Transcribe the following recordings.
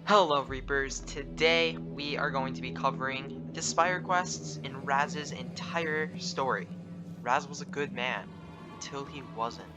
Hello Reapers, today we are going to be covering the Spire Quests in Raz's entire story. Raz was a good man, until he wasn't.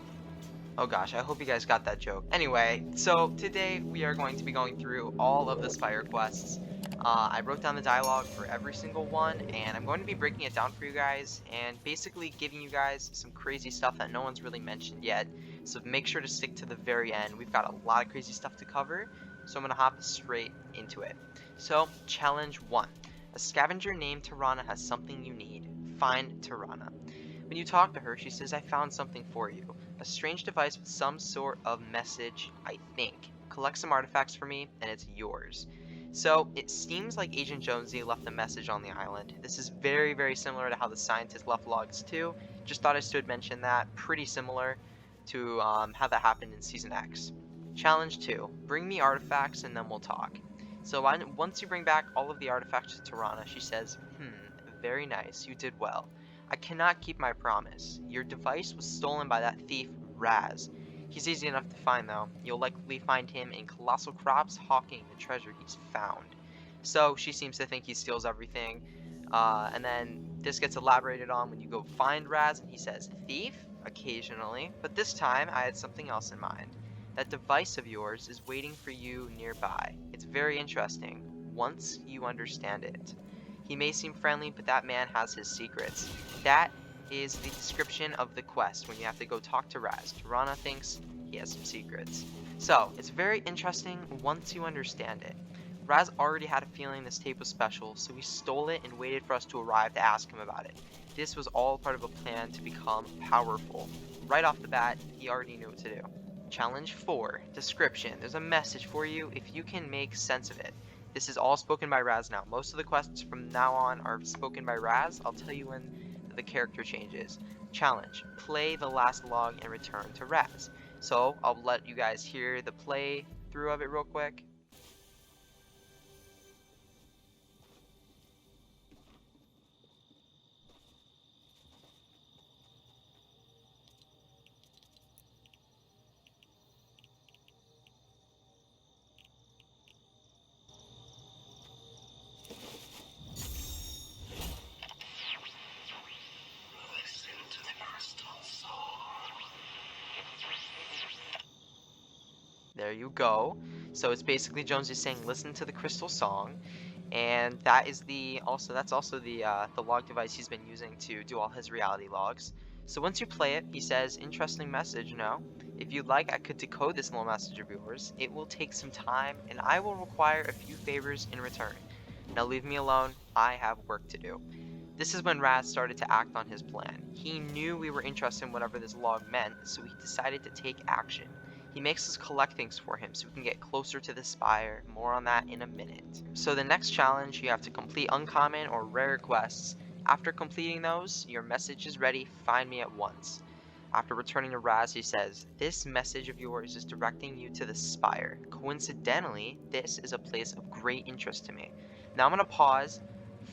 Oh gosh, I hope you guys got that joke. Anyway, so today we are going to be going through all of the Spire Quests. I wrote down the dialogue for every single one, and I'm going to be breaking it down for you guys, and basically giving you guys some crazy stuff that no one's really mentioned yet. So make sure to stick to the very end. We've got a lot of crazy stuff to cover, so I'm going to hop straight into it. So, Challenge 1. A scavenger named Tirana has something you need. Find Tirana. When you talk to her, she says, I found something for you. A strange device with some sort of message, I think. Collect some artifacts for me, and it's yours. So, it seems like Agent Jonesy left a message on the island. This is very, very similar to how the scientist left logs too. Just thought I should mention that. Pretty similar to how that happened in Season X. Challenge 2. Bring me artifacts and then we'll talk. So once you bring back all of the artifacts to Tirana, she says, very nice, you did well. I cannot keep my promise. Your device was stolen by that thief, Raz. He's easy enough to find though. You'll likely find him in Colossal Crops hawking the treasure he's found. So she seems to think he steals everything. And then this gets elaborated on when you go find Raz and he says, thief? Occasionally. But this time I had something else in mind. That device of yours is waiting for you nearby. It's very interesting, once you understand it. He may seem friendly, but that man has his secrets. That is the description of the quest when you have to go talk to Raz. Tirana thinks he has some secrets. So, it's very interesting once you understand it. Raz already had a feeling this tape was special, so he stole it and waited for us to arrive to ask him about it. This was all part of a plan to become powerful. Right off the bat, he already knew what to do. Challenge 4. Description. There's a message for you if you can make sense of it. This is all spoken by Raz now. Most of the quests from now on are spoken by Raz. I'll tell you when the character changes. Challenge. Play the last log and return to Raz. So I'll let you guys hear the play through of it real quick. There you go. So it's basically Jonesy saying, "Listen to the crystal song," and that is that's also the log device he's been using to do all his reality logs. So once you play it, he says, "Interesting message, no? If you'd like, I could decode this little message of yours. It will take some time, and I will require a few favors in return. Now leave me alone. I have work to do." This is when Raz started to act on his plan. He knew we were interested in whatever this log meant, so he decided to take action. He makes us collect things for him so we can get closer to the Spire. More on that in a minute. So the next challenge, you have to complete uncommon or rare quests. After completing those, your message is ready. Find me at once. After returning to Raz, he says, "This message of yours is directing you to the Spire. Coincidentally, this is a place of great interest to me." Now I'm going to pause.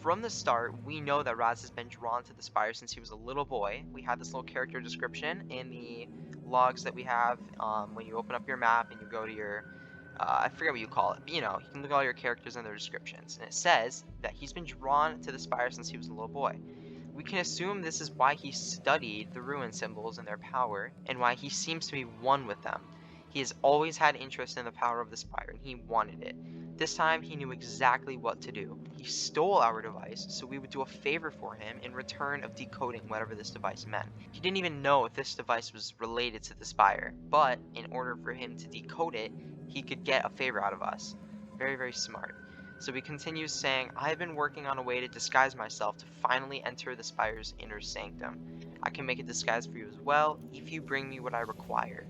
From the start, we know that Raz has been drawn to the Spire since he was a little boy. We had this little character description in the logs that we have when you open up your map and you go to your I forget what you call it, but you can look at all your characters and their descriptions, and it says that he's been drawn to the Spire since he was a little boy. We can assume this is why he studied the ruin symbols and their power, and why he seems to be one with them. He has always had interest in the power of the Spire, and he wanted it. This time, he knew exactly what to do. He stole our device, so we would do a favor for him in return of decoding whatever this device meant. He didn't even know if this device was related to the Spire, but in order for him to decode it, he could get a favor out of us. Very, very smart. So he continues saying, "I have been working on a way to disguise myself to finally enter the Spire's inner sanctum. I can make a disguise for you as well, if you bring me what I require.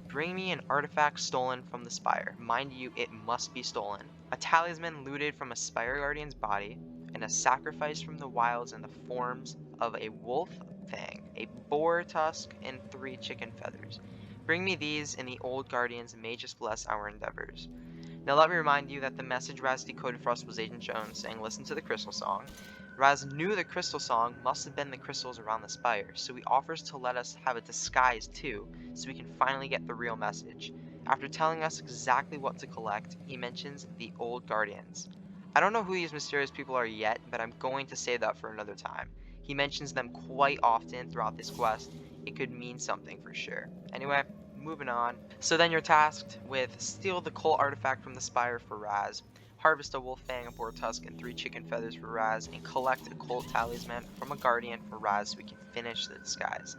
Bring me an artifact stolen from the Spire. Mind you, it must be stolen. A talisman looted from a Spire Guardian's body, and a sacrifice from the wilds in the forms of a wolf fang, a boar tusk, and 3 chicken feathers. Bring me these, and the old Guardians may just bless our endeavors." Now let me remind you that the message Raz decoded for us was Agent Jones saying, "Listen to the crystal song." Raz knew the crystal song must have been the crystals around the Spire, so he offers to let us have a disguise too, so we can finally get the real message. After telling us exactly what to collect, he mentions the Old Guardians. I don't know who these mysterious people are yet, but I'm going to save that for another time. He mentions them quite often throughout this quest. It could mean something for sure. Anyway, moving on. So then you're tasked with steal the cult artifact from the Spire for Raz, harvest a wolf fang, a boar tusk, and 3 chicken feathers for Raz, and collect a cult talisman from a guardian for Raz so we can finish the disguise.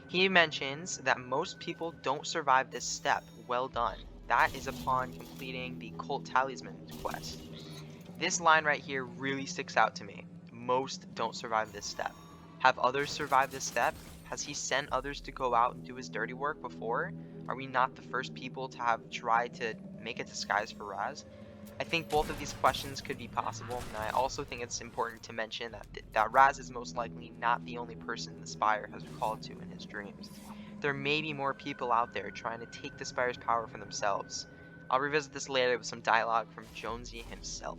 He mentions that most people don't survive this step. Well done. That is upon completing the cult talisman quest. This line right here really sticks out to me. Most don't survive this step. Have others survived this step? Has he sent others to go out and do his dirty work before? Are we not the first people to have tried to make a disguise for Raz? I think both of these questions could be possible, and I also think it's important to mention that Raz is most likely not the only person the Spire has recalled to in his dreams. There may be more people out there trying to take the Spire's power for themselves. I'll revisit this later with some dialogue from Jonesy himself.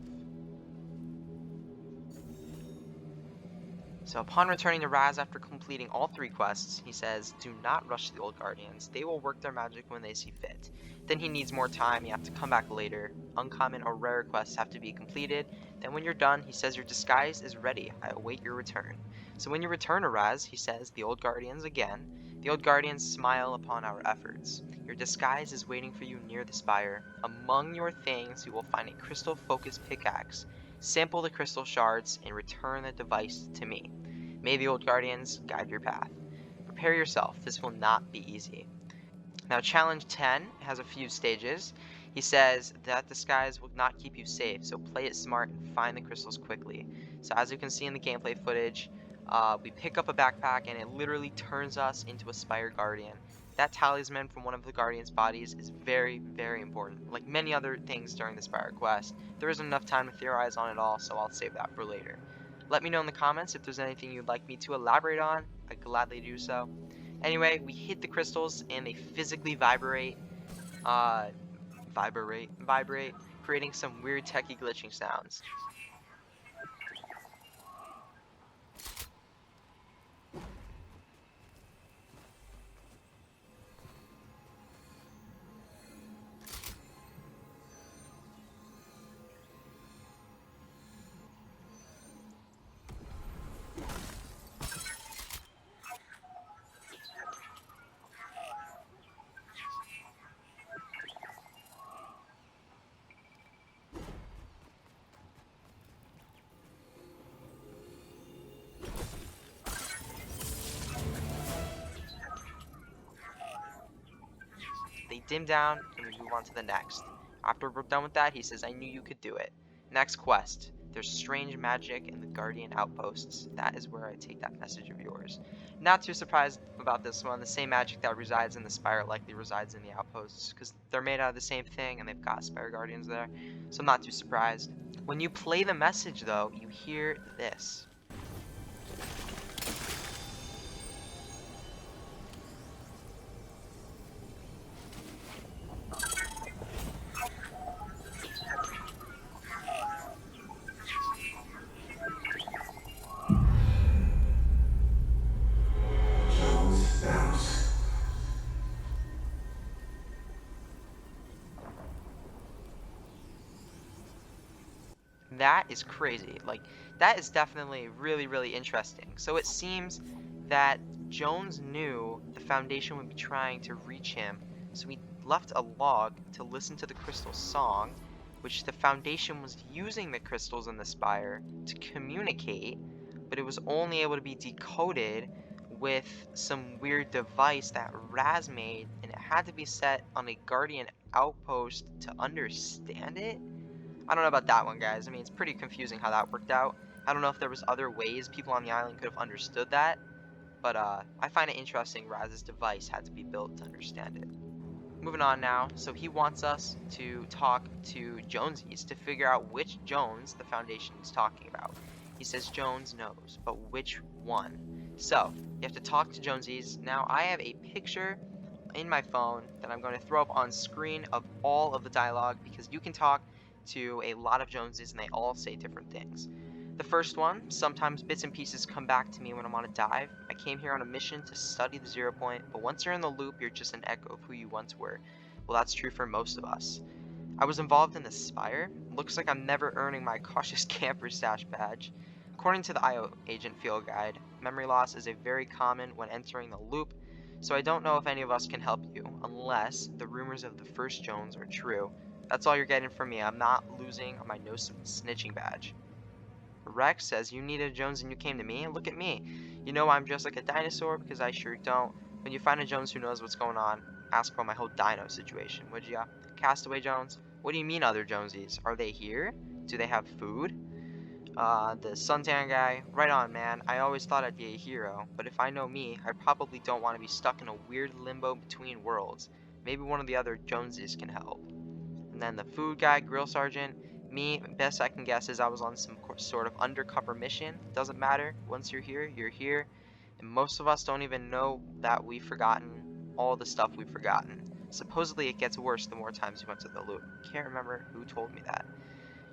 So upon returning to Raz after completing all 3 quests, he says, do not rush the Old Guardians, they will work their magic when they see fit. Then he needs more time, you have to come back later, uncommon or rare quests have to be completed, then when you're done, he says your disguise is ready, I await your return. So when you return to Raz, he says, the Old Guardians again, the Old Guardians smile upon our efforts. Your disguise is waiting for you near the Spire. Among your things, you will find a crystal-focused pickaxe. Sample the crystal shards and return the device to me. May the Old Guardians guide your path. Prepare yourself, this will not be easy. Now challenge 10 has a few stages. He says that disguise will not keep you safe, so play it smart and find the crystals quickly. So as you can see in the gameplay footage, we pick up a backpack and it literally turns us into a Spire Guardian. That talisman from one of the Guardian's bodies is very, very important. Like many other things during the Spire quest, there isn't enough time to theorize on it all, so I'll save that for later. Let me know in the comments if there's anything you'd like me to elaborate on. I'd gladly do so. Anyway, we hit the crystals and they physically vibrate, creating some weird techie glitching sounds. They dim down and we move on to the next. After we're done with that, he says, I knew you could do it. Next quest. There's strange magic in the Guardian outposts. That is where I take that message of yours. Not too surprised about this one. The same magic that resides in the Spire likely resides in the outposts, because they're made out of the same thing and they've got Spire Guardians there. So I'm not too surprised. When you play the message though, you hear this. That is crazy. Like, that is definitely really, really interesting. So it seems that Jones knew the Foundation would be trying to reach him, so he left a log to listen to the crystal song, which the Foundation was using the crystals in the Spire to communicate, but it was only able to be decoded with some weird device that Raz made, and it had to be set on a Guardian outpost to understand it? I don't know about that one, guys. I mean, it's pretty confusing how that worked out. I don't know if there was other ways people on the island could have understood that, but I find it interesting Raz's device had to be built to understand it. Moving on now, so he wants us to talk to Jonesies to figure out which Jones the Foundation is talking about. He says Jones knows, but which one? So, you have to talk to Jonesies. Now, I have a picture in my phone that I'm going to throw up on screen of all of the dialogue because you can talk to a lot of Joneses and they all say different things. The first one, sometimes bits and pieces come back to me when I'm on a dive. I came here on a mission to study the 0 point, but once you're in the loop, you're just an echo of who you once were. Well, that's true for most of us. I was involved in the Spire. Looks like I'm never earning my Cautious Camper Stash badge. According to the IO Agent Field Guide, memory loss is a very common when entering the loop, so I don't know if any of us can help you, unless the rumors of the first Jones are true. That's all you're getting from me. I'm not losing my no snitching badge. Rex says you needed Jones and you came to me? Look at me. You know I'm just like a dinosaur because I sure don't. When you find a Jones who knows what's going on, ask about my whole dino situation, would ya? Castaway Jones? What do you mean other Jonesies? Are they here? Do they have food? The suntan guy? Right on, man. I always thought I'd be a hero, but if I know me, I probably don't want to be stuck in a weird limbo between worlds. Maybe one of the other Jonesies can help. And then the food guy, grill sergeant. Me, best I can guess is I was on some sort of undercover mission. Doesn't matter. Once you're here, you're here. And most of us don't even know that we've forgotten all the stuff we've forgotten. Supposedly it gets worse the more times you went to the loop. Can't remember who told me that.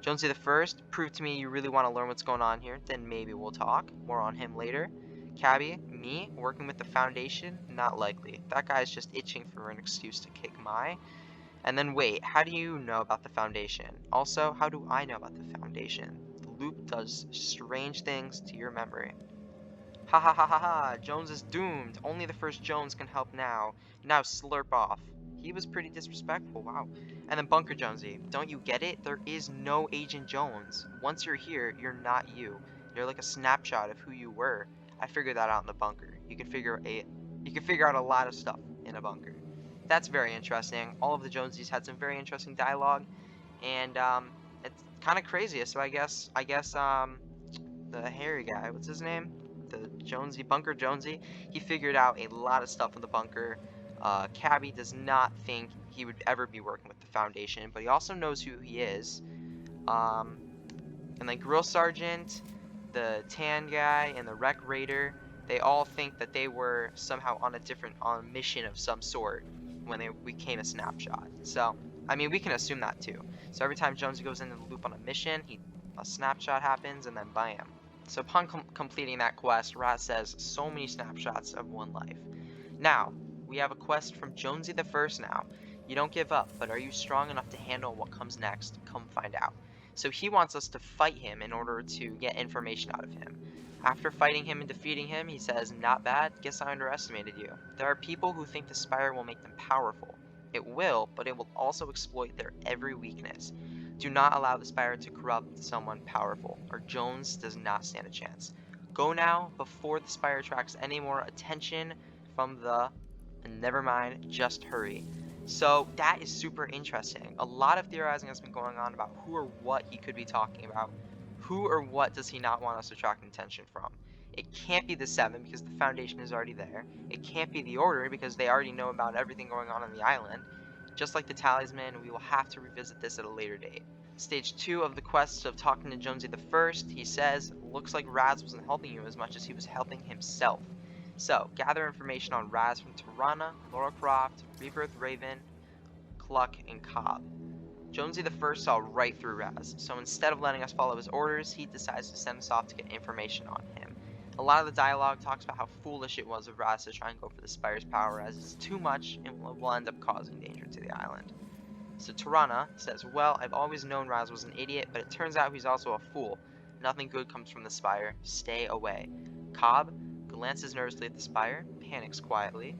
Jonesy the First, prove to me you really want to learn what's going on here, then maybe we'll talk. More on him later. Cabby, me, working with the Foundation? Not likely. That guy's just itching for an excuse to kick my. And then wait, how do you know about the Foundation? Also, how do I know about the Foundation? The loop does strange things to your memory. Ha ha ha ha ha, Jones is doomed. Only the first Jones can help now. Now slurp off. He was pretty disrespectful, wow. And then Bunker Jonesy, don't you get it? There is no Agent Jones. Once you're here, you're not you. You're like a snapshot of who you were. I figured that out in the bunker. You can figure out a lot of stuff in a bunker. That's very interesting. All of the Jonesies had some very interesting dialogue, and it's kind of crazy. So I guess the hairy guy, what's his name? The Jonesy, Bunker Jonesy, he figured out a lot of stuff in the bunker. Cabby does not think he would ever be working with the Foundation, but he also knows who he is. And then Grill Sergeant, the Tan guy, and the Wreck Raider, they all think that they were somehow on a mission of some sort when they became a snapshot. So, I mean, we can assume that too. So every time Jonesy goes into the loop on a mission, a snapshot happens, and then bam. So upon completing that quest, Raz says, so many snapshots of one life. Now, we have a quest from Jonesy the First now. You don't give up, but are you strong enough to handle what comes next? Come find out. So he wants us to fight him in order to get information out of him. After fighting him and defeating him, he says, not bad, guess I underestimated you. There are people who think the Spire will make them powerful. It will, but it will also exploit their every weakness. Do not allow the Spire to corrupt someone powerful, or Jones does not stand a chance. Go now, before the Spire attracts any more attention from and never mind, just hurry. So that is super interesting. A lot of theorizing has been going on about who or what he could be talking about. Who or what does he not want us attracting attention from? It can't be the Seven because the Foundation is already there. It can't be the Order because they already know about everything going on the island. Just like the Talisman, we will have to revisit this at a later date. Stage 2 of the quest of talking to Jonesy the First, he says, looks like Raz wasn't helping you as much as he was helping himself. So, gather information on Raz from Tirana, Laura Croft, Rebirth Raven, Cluck, and Cobb. Jonesy the First saw right through Raz, so instead of letting us follow his orders, he decides to send us off to get information on him. A lot of the dialogue talks about how foolish it was of Raz to try and go for the Spire's power, as it's too much and will end up causing danger to the island. So Tirana says, well, I've always known Raz was an idiot, but it turns out he's also a fool. Nothing good comes from the Spire. Stay away. Cobb glances nervously at the Spire, panics quietly.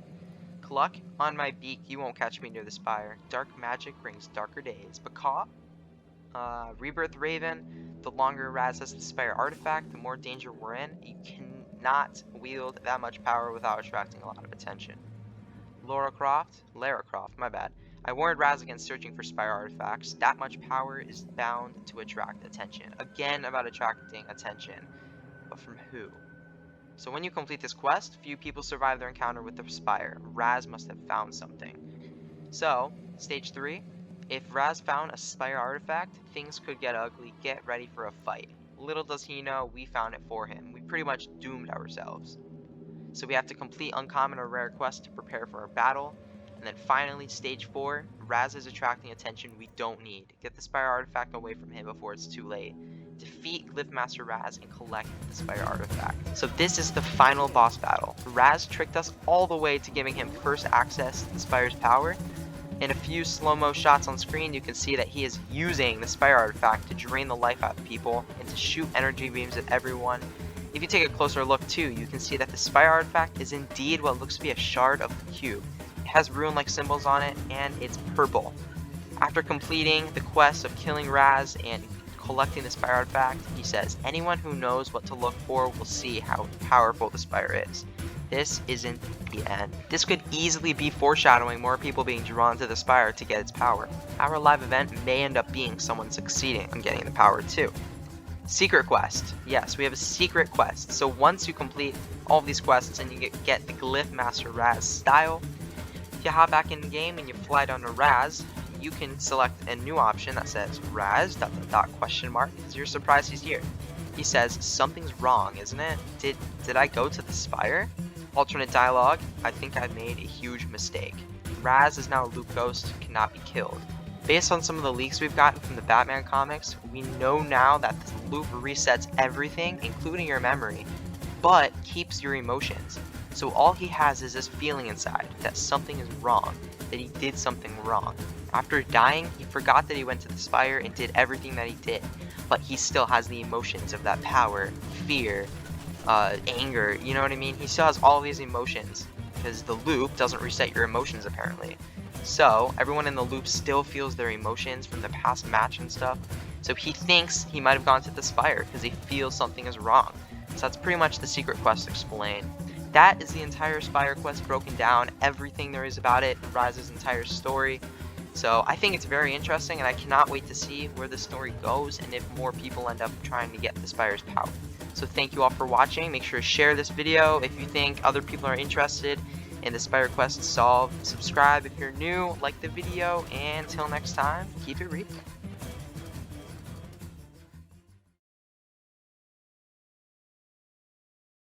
Cluck, on my beak, you won't catch me near the Spire. Dark magic brings darker days. But Cobb? Rebirth Raven, the longer Raz has the Spire artifact, the more danger we're in. You cannot wield that much power without attracting a lot of attention. Lara Croft, my bad. I warned Raz against searching for Spire artifacts. That much power is bound to attract attention. Again, about attracting attention. But from who? So when you complete this quest, few people survive their encounter with the Spire. Raz must have found something. So, stage 3. If Raz found a Spire artifact, things could get ugly. Get ready for a fight. Little does he know, we found it for him. We pretty much doomed ourselves. So we have to complete uncommon or rare quests to prepare for a battle. And then finally, stage 4, Raz is attracting attention we don't need. Get the Spire artifact away from him before it's too late. Defeat Glyphmaster Raz and collect the Spire artifact. So this is the final boss battle. Raz tricked us all the way to giving him first access to the Spire's power, In a few slow-mo shots on screen, you can see that he is using the Spire artifact to drain the life out of people and to shoot energy beams at everyone. If you take a closer look too, you can see that the Spire artifact is indeed what looks to be a shard of the cube. It has rune-like symbols on it, and it's purple. After completing the quest of killing Raz and collecting the Spire artifact, he says, anyone who knows what to look for will see how powerful the Spire is. This isn't the end. This could easily be foreshadowing more people being drawn to the Spire to get its power. Our live event may end up being someone succeeding on getting the power too. Secret quest. Yes, we have a secret quest. So once you complete all of these quests and you get the Glyph Master Raz style, if you hop back in the game and you fly down to Raz, you can select a new option that says Raz ... because you're surprised he's here. He says, something's wrong, isn't it? Did I go to the Spire? Alternate dialogue, I think I made a huge mistake. Raz is now a loop ghost who cannot be killed. Based on some of the leaks we've gotten from the Batman comics, we know now that this loop resets everything, including your memory, but keeps your emotions. So all he has is this feeling inside that something is wrong, that he did something wrong. After dying, he forgot that he went to the Spire and did everything that he did, but he still has the emotions of that power, fear, anger, you know what I mean? He still has all these emotions, because the loop doesn't reset your emotions apparently. So, everyone in the loop still feels their emotions from the past match and stuff, so he thinks he might have gone to the Spire, because he feels something is wrong. So that's pretty much the secret quest explained. That is the entire Spire quest broken down, everything there is about it, Raz's entire story. So I think it's very interesting, and I cannot wait to see where the story goes and if more people end up trying to get the Spire's power. So thank you all for watching. Make sure to share this video if you think other people are interested in the Spire quest solved. Subscribe if you're new, like the video, and until next time, keep it reaping.